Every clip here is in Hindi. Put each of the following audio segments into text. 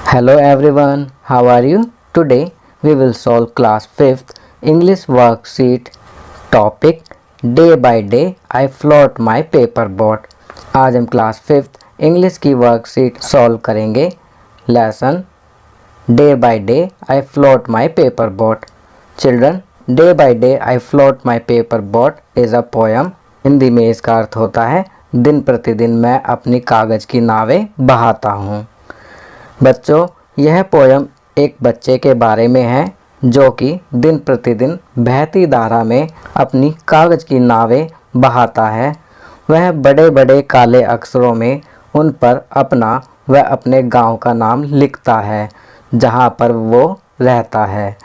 Hello everyone, how are you? Today we will solve class 5th English worksheet topic Day by day I float my paper boat। आज हम क्लास 5th इंग्लिश की वर्कशीट सॉल्व करेंगे। Lesson day by day I float my paper boat. Children, day by day I float my paper boat is a poem. Hindi में इसका अर्थ होता है दिन प्रतिदिन मैं अपनी कागज़ की नावें बहाता हूँ। बच्चों, यह पोयम एक बच्चे के बारे में है जो कि दिन प्रतिदिन बहती धारा में अपनी कागज़ की नावें बहाता है। वह बड़े बड़े काले अक्षरों में उन पर अपना व अपने गांव का नाम लिखता है जहां पर वो रहता है।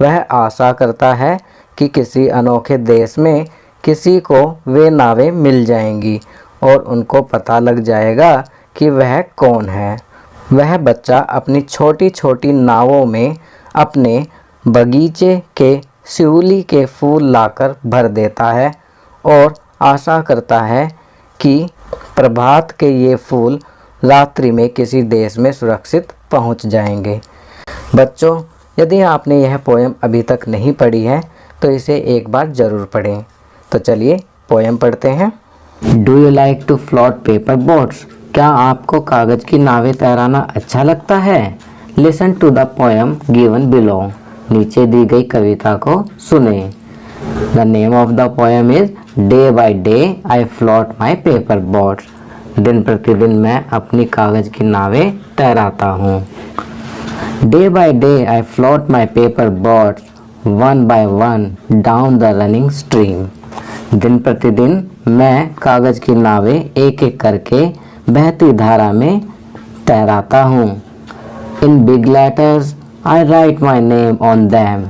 वह आशा करता है कि किसी अनोखे देश में किसी को वे नावें मिल जाएंगी और उनको पता लग जाएगा कि वह कौन है। वह बच्चा अपनी छोटी छोटी नावों में अपने बगीचे के शिउली के फूल लाकर भर देता है और आशा करता है कि प्रभात के ये फूल रात्रि में किसी देश में सुरक्षित पहुंच जाएंगे। बच्चों, यदि आपने यह पोयम अभी तक नहीं पढ़ी है तो इसे एक बार ज़रूर पढ़ें। तो चलिए पोयम पढ़ते हैं। Do you like to float paper boats? क्या आपको कागज़ की नावें तैराना अच्छा लगता है? Listen to the poem given below. नीचे दी गई कविता को सुने। The name of the poem is day by day I float my paper boats. दिन प्रतिदिन मैं अपनी कागज़ की नावें तैराता हूँ। Day by day I float my paper boats one by one down the running stream. दिन प्रतिदिन मैं कागज़ की नावें एक एक करके बहती धारा में तैराता हूँ। In big letters I write my name on them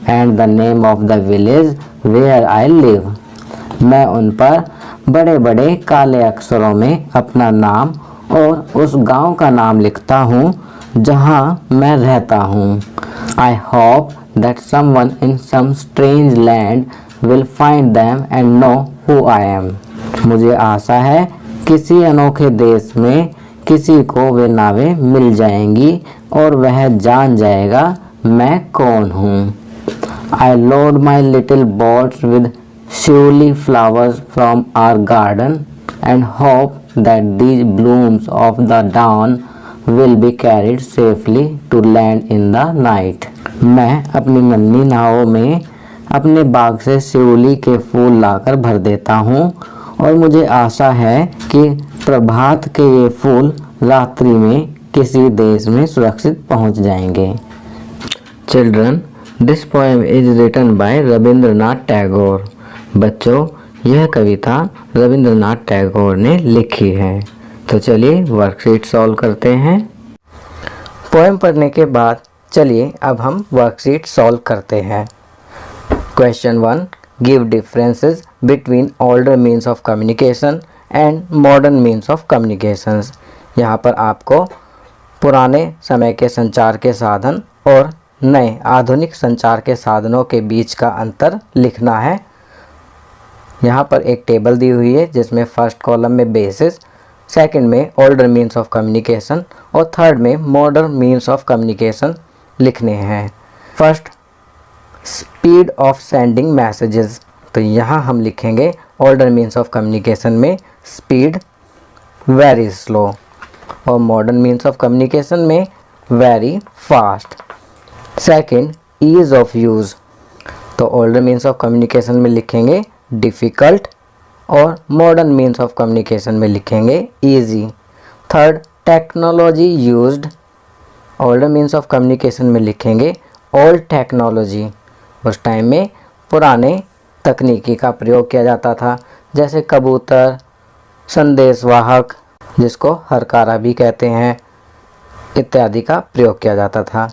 and the name of the village where I live. मैं उन पर बड़े बड़े काले अक्षरों में अपना नाम और उस गांव का नाम लिखता हूँ जहाँ मैं रहता हूँ। I hope that someone in some strange land will find them and know who I am. मुझे आशा है किसी अनोखे देश में किसी को वे नावें मिल जाएंगी और वह जान जाएगा मैं कौन हूँ। I load my little boats with shiuli flowers from our garden and hope that these blooms of the dawn will be carried safely to land in the night. मैं अपनी नन्ही नावों में अपने बाग से शिउली के फूल लाकर भर देता हूँ और मुझे आशा है कि प्रभात के ये फूल रात्रि में किसी देश में सुरक्षित पहुंच जाएंगे। Children, this poem is written by Rabindranath Tagore. बच्चों, यह कविता रविंद्रनाथ टैगोर ने लिखी है। तो चलिए वर्कशीट सॉल्व करते हैं। पोएम पढ़ने के बाद चलिए अब हम वर्कशीट सॉल्व करते हैं। Question 1, give differences between older means of communication and modern means of communications. यहाँ पर आपको पुराने समय के संचार के साधन और नए आधुनिक संचार के साधनों के बीच का अंतर लिखना है। यहाँ पर एक टेबल दी हुई है जिसमें फर्स्ट कॉलम में बेसिस, सेकंड में ओल्डर मीन्स ऑफ कम्युनिकेशन और थर्ड में मॉडर्न मीन्स ऑफ कम्युनिकेशन लिखने हैं। First, speed of sending messages. तो यहाँ हम लिखेंगे ओल्डर मीन्स ऑफ कम्युनिकेशन में स्पीड वेरी स्लो और मॉडर्न मीन्स ऑफ कम्युनिकेशन में very fast. Second, ease of use. तो ओल्डर मीन्स ऑफ कम्युनिकेशन में लिखेंगे डिफ़िकल्ट और मॉडर्न मीन्स ऑफ कम्युनिकेशन में लिखेंगे easy. Third, technology used. Older means of communication में लिखेंगे ओल्ड टेक्नोलॉजी। उस टाइम में पुराने तकनीकी का प्रयोग किया जाता था, जैसे कबूतर, संदेशवाहक जिसको हरकारा भी कहते हैं, इत्यादि का प्रयोग किया जाता था।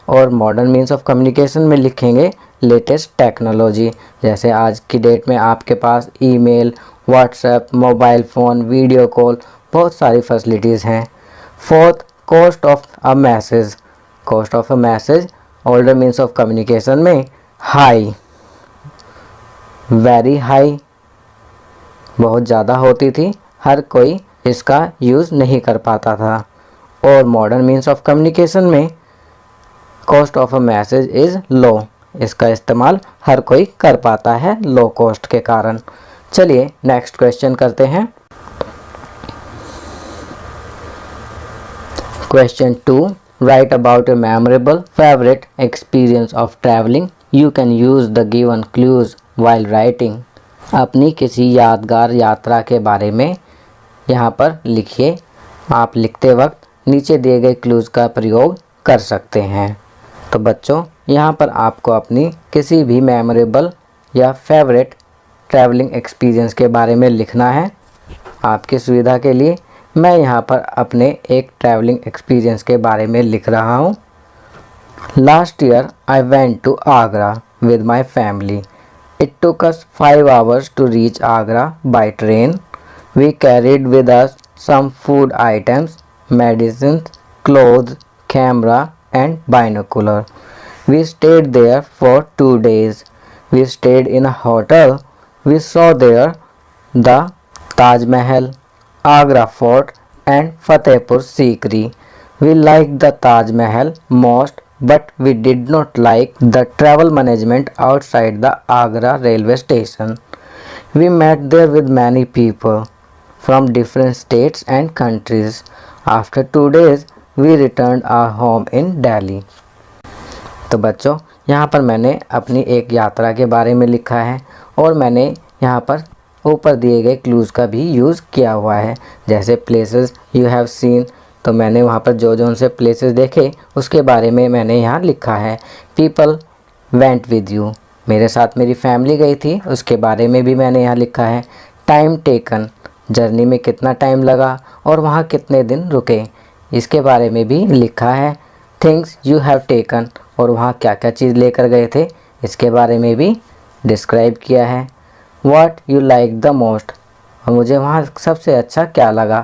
और मॉडर्न मीन्स ऑफ कम्युनिकेशन में लिखेंगे लेटेस्ट टेक्नोलॉजी, जैसे आज की डेट में आपके पास email, WhatsApp, mobile phone, video call, बहुत सारी फैसिलिटीज़ हैं। Fourth, cost of a message. Cost of a message older means of communication में हाई, वेरी हाई, बहुत ज़्यादा होती थी, हर कोई इसका यूज़ नहीं कर पाता था। और मॉडर्न मीन्स ऑफ कम्युनिकेशन में cost of a message is low. इसका इस्तेमाल हर कोई कर पाता है लो कॉस्ट के कारण। चलिए नेक्स्ट क्वेश्चन करते हैं। Question 2. Write about a memorable favorite experience of traveling. You can use the given clues while writing. अपनी किसी यादगार यात्रा के बारे में यहाँ पर लिखिए। आप लिखते वक्त नीचे दिए गए क्लूज़ का प्रयोग कर सकते हैं। तो बच्चों, यहाँ पर आपको अपनी किसी भी मेमोरेबल या फेवरेट ट्रैवलिंग एक्सपीरियंस के बारे में लिखना है। आपकी सुविधा के लिए मैं यहाँ पर अपने एक ट्रैवलिंग एक्सपीरियंस के बारे में लिख रहा हूँ। Last year I went to Agra with my family. It took us 5 hours to reach Agra by train. We carried with us some food items, medicine, clothes, camera and binocular. We stayed there for 2 days. We stayed in a hotel. We saw there the Taj Mahal, Agra Fort and Fatehpur Sikri. We liked the Taj Mahal most, but we did not like the travel management outside the Agra railway station. We met there with many people from different states and countries. After 2 days, we returned our home in Delhi. तो बच्चों, यहाँ पर मैंने अपनी एक यात्रा के बारे में लिखा है और मैंने यहाँ पर ऊपर दिए गए क्लूज़ का भी यूज़ किया हुआ है। जैसे प्लेसेस यू हैव सीन, तो मैंने वहाँ पर जो उनसे प्लेसेस देखे उसके बारे में मैंने यहाँ लिखा है। पीपल वेंट विद यू, मेरे साथ मेरी फैमिली गई थी, उसके बारे में भी मैंने यहाँ लिखा है। टाइम टेकन, जर्नी में कितना टाइम लगा और वहाँ कितने दिन रुके, इसके बारे में भी लिखा है। थिंग्स यू हैव टेकन, और वहाँ क्या क्या चीज़ लेकर गए थे इसके बारे में भी डिस्क्राइब किया है। What you like the most, और मुझे वहाँ सबसे अच्छा क्या लगा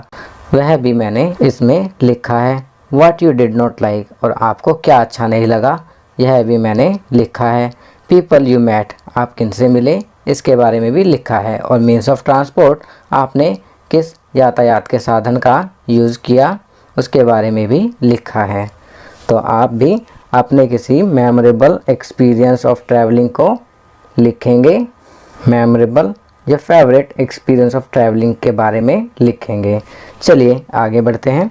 वह भी मैंने इसमें लिखा है। What you did not like, और आपको क्या अच्छा नहीं लगा यह भी मैंने लिखा है। People you met, आप किनसे मिले इसके बारे में भी लिखा है। और मीन्स ऑफ ट्रांसपोर्ट, आपने किस यातायात के साधन का यूज़ किया उसके बारे में भी लिखा है। तो आप भी अपने किसी मेमोरेबल एक्सपीरियंस ऑफ ट्रैवलिंग को लिखेंगे, मेमोरेबल या फेवरेट एक्सपीरियंस ऑफ ट्रैवलिंग के बारे में लिखेंगे। चलिए आगे बढ़ते हैं।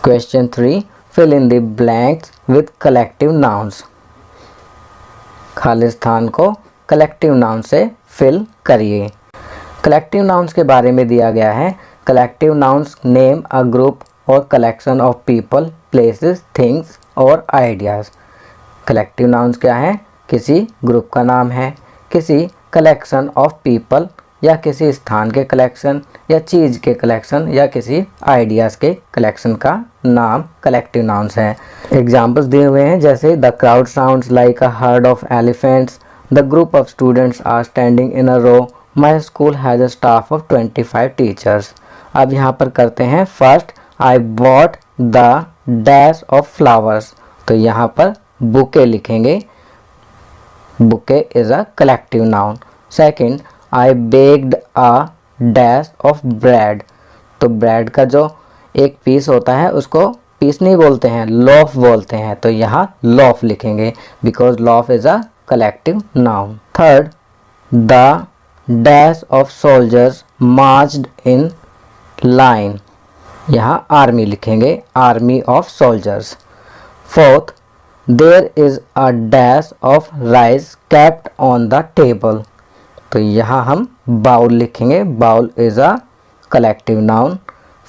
Question 3. Fill in the blanks with collective nouns. खाली स्थान को कलेक्टिव नाउन से फिल करिए। कलेक्टिव नाउन्स के बारे में दिया गया है। Collective nouns name a group और collection of people, places, things और आइडियाज़। कलेक्टिव नाउन्स क्या है? किसी ग्रुप का नाम है, किसी कलेक्शन ऑफ पीपल या किसी स्थान के कलेक्शन या चीज़ के कलेक्शन या किसी आइडियाज़ के कलेक्शन का नाम कलेक्टिव नाउन्स है। एग्जाम्पल्स दिए हुए हैं जैसे the crowd sounds like a herd of elephants, the group of students are standing in a row, my school has a staff of 25 teachers. अब यहाँ पर करते हैं first, I bought the dash of flowers. तो यहाँ पर बुके लिखेंगे, bouquet is a collective noun. Second, I baked a dash of bread. तो ब्रेड का जो एक पीस होता है उसको पीस नहीं बोलते हैं, लोफ बोलते हैं, तो यहाँ लोफ लिखेंगे because loaf is a collective noun. Third, the dash of soldiers marched in line. यहाँ आर्मी लिखेंगे, army of soldiers. Fourth, there is a dash of rice kept on the table. तो यहाँ हम बाउल लिखेंगे, bowl is a collective noun.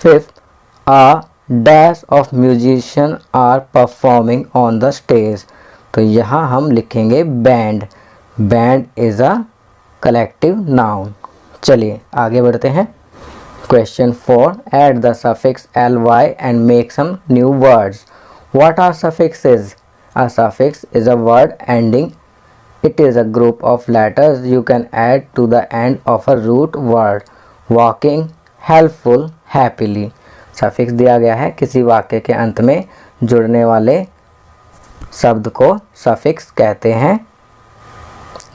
Fifth, a dash of musician are performing on the stage. तो यहाँ हम लिखेंगे band, band is a collective noun. चलिए आगे बढ़ते हैं। Question 4. Add the suffix ly and make some new words. What are suffixes? A suffix is a word ending. It is a group of letters you can add to the end of a root word. Walking, helpful, happily. Suffix दिया गया है किसी वाक्य के अंत में जुड़ने वाले शब्द को suffix कहते हैं।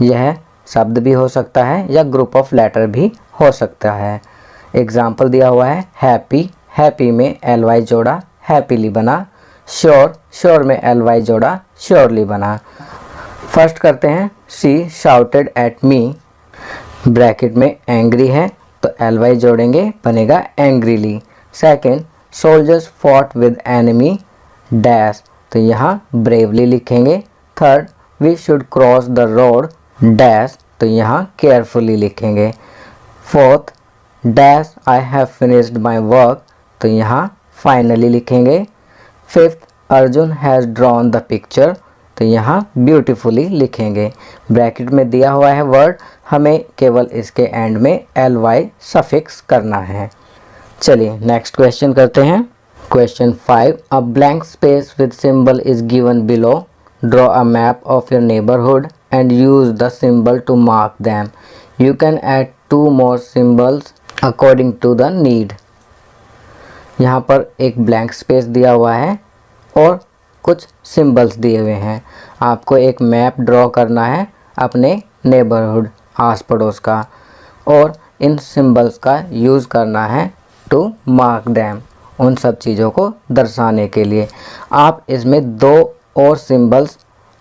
यह शब्द भी हो सकता है या ग्रुप ऑफ लेटर भी हो सकता है। एग्जाम्पल दिया हुआ है हैप्पी, हैप्पी में ly जोड़ा हैप्पीली बना। श्योर, श्योर में ly जोड़ा, श्योरली बना। फर्स्ट करते हैं, she shouted at me, bracket में एंग्री है तो ly जोड़ेंगे, बनेगा angrily. Second, soldiers fought with enemy dash, तो यहाँ ब्रेवली लिखेंगे। Third, we should cross the road dash, तो यहाँ केयरफुली लिखेंगे। Fourth, dash I have finished my work, तो यहाँ फाइनली लिखेंगे। Fifth, Arjun has drawn the picture, तो यहाँ ब्यूटीफुली लिखेंगे। ब्रैकेट में दिया हुआ है वर्ड, हमें केवल इसके एंड में ly सफिक्स करना है। चलिए नेक्स्ट क्वेश्चन करते हैं। Question 5, a blank space with symbol is given below, draw a map of your neighbourhood and use the symbol to mark them, you can add 2 more symbols according to the need. यहाँ पर एक ब्लैंक स्पेस दिया हुआ है और कुछ सिंबल्स दिए हुए हैं। आपको एक मैप ड्रॉ करना है अपने नेबरहुड, आस पड़ोस का, और इन सिंबल्स का यूज़ करना है टू मार्क दैम, उन सब चीज़ों को दर्शाने के लिए। आप इसमें 2 और सिंबल्स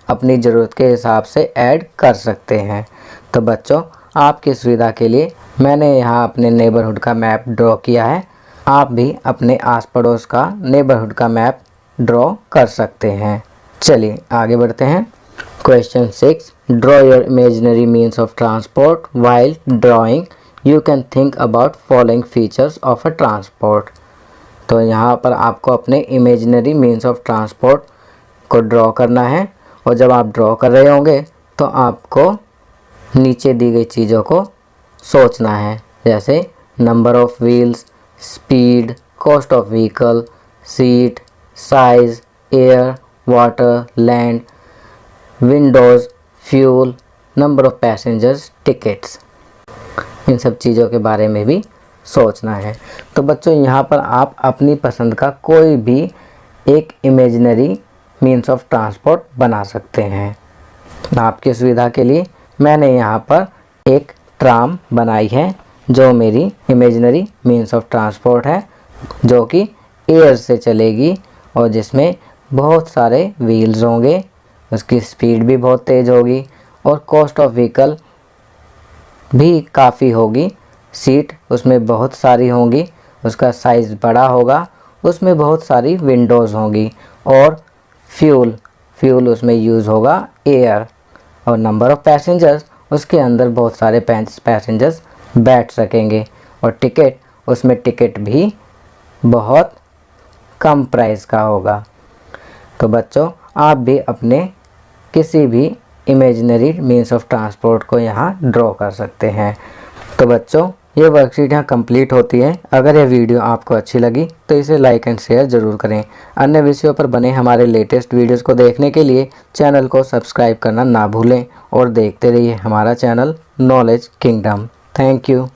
अपनी ज़रूरत के हिसाब से ऐड कर सकते हैं। तो बच्चों, आपकी सुविधा के लिए मैंने यहाँ अपने नेबरहुड का मैप ड्रॉ किया है। आप भी अपने आस पड़ोस का नेबरहुड का मैप ड्रॉ कर सकते हैं। चलिए आगे बढ़ते हैं। Question 6, draw your imaginary means of transport, while drawing you can think about following features of a transport. तो यहाँ पर आपको अपने इमेजिनरी मीन्स ऑफ ट्रांसपोर्ट को ड्रॉ करना है, और जब आप ड्रॉ कर रहे होंगे तो आपको नीचे दी गई चीज़ों को सोचना है, जैसे number of wheels, speed, cost of vehicle, seat, size, air, water, land, windows, fuel, number of passengers, tickets, इन सब चीज़ों के बारे में भी सोचना है। तो बच्चों, यहाँ पर आप अपनी पसंद का कोई भी एक इमेजिनरी मीन्स ऑफ ट्रांसपोर्ट बना सकते हैं। आपकी सुविधा के लिए मैंने यहाँ पर एक ट्राम बनाई है, जो मेरी इमेजिनरी मीन्स ऑफ ट्रांसपोर्ट है, जो कि एयर से चलेगी और जिसमें बहुत सारे व्हील्स होंगे, उसकी स्पीड भी बहुत तेज़ होगी और कॉस्ट ऑफ व्हीकल भी काफ़ी होगी। सीट उसमें बहुत सारी होंगी, उसका साइज़ बड़ा होगा, उसमें बहुत सारी विंडोज़ होंगी, और फ्यूल उसमें यूज़ होगा एयर, और नंबर ऑफ़ पैसेंजर्स, उसके अंदर बहुत सारे पैसेंजर्स बैठ सकेंगे, और टिकट, उसमें टिकट भी बहुत कम प्राइस का होगा। तो बच्चों, आप भी अपने किसी भी इमेजिनरी मीन्स ऑफ ट्रांसपोर्ट को यहाँ ड्रॉ कर सकते हैं। तो बच्चों, ये वर्कशीट यहाँ कंप्लीट होती है। अगर ये वीडियो आपको अच्छी लगी तो इसे लाइक एंड शेयर ज़रूर करें। अन्य विषयों पर बने हमारे लेटेस्ट वीडियोस को देखने के लिए चैनल को सब्सक्राइब करना ना भूलें, और देखते रहिए हमारा channel knowledge kingdom. Thank you.